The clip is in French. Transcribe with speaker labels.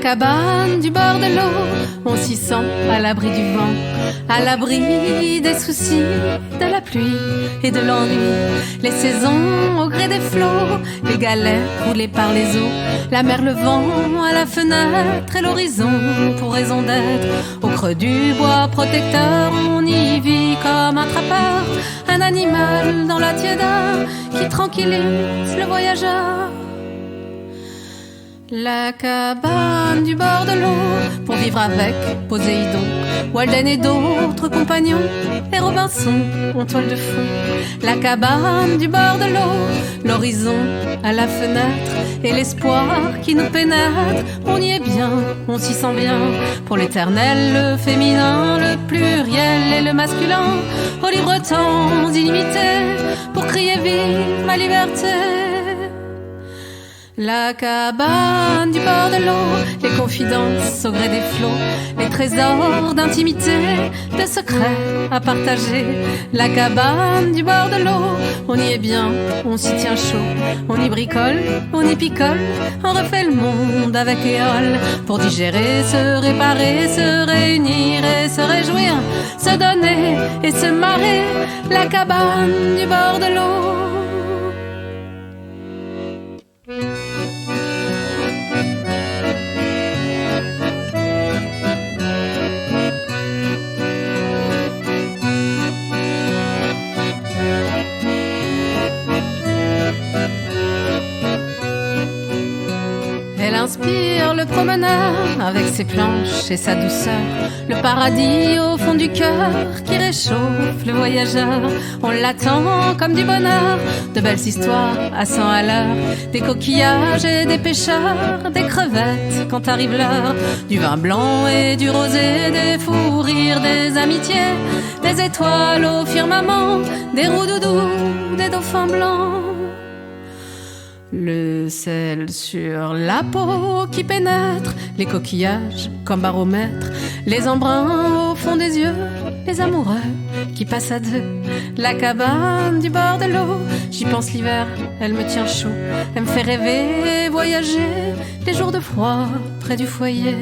Speaker 1: cabane du bord de l'eau, on s'y sent à l'abri du vent, à l'abri des soucis, de la pluie et de l'ennui. Les saisons au gré des flots, les galets roulés par les eaux, la mer, le vent à la fenêtre et l'horizon pour raison d'être. Au creux du bois protecteur, on y vit comme un trappeur, un animal dans la tiédeur qui tranquillise le voyageur. La cabane du bord de l'eau, pour vivre avec Poséidon, Walden et d'autres compagnons, et Robinson en toile de fond. La cabane du bord de l'eau, l'horizon à la fenêtre, et l'espoir qui nous pénètre. On y est bien, on s'y sent bien, pour l'éternel, le féminin, le pluriel et le masculin, aux libres temps illimités, pour crier vive ma liberté. La cabane du bord de l'eau, les confidences au gré des flots, les trésors d'intimité, de secrets à partager. La cabane du bord de l'eau, on y est bien, on s'y tient chaud, on y bricole, on y picole, on refait le monde avec éole, pour digérer, se réparer, se réunir et se réjouir, se donner et se marrer. La cabane du bord de l'eau. Elle inspire le promeneur avec ses planches et sa douceur, le paradis au fond du cœur qui réchauffe le voyageur. On l'attend comme du bonheur, de belles histoires à 100 à l'heure, des coquillages et des pêcheurs, des crevettes quand arrive l'heure, du vin blanc et du rosé, des fous rires, des amitiés, des étoiles au firmament, des roux-doudous, des dauphins blancs. Le sel sur la peau qui pénètre, les coquillages comme baromètre, les embruns au fond des yeux, les amoureux qui passent à deux. La cabane du bord de l'eau, j'y pense l'hiver, elle me tient chaud, elle me fait rêver, voyager, les jours de froid près du foyer.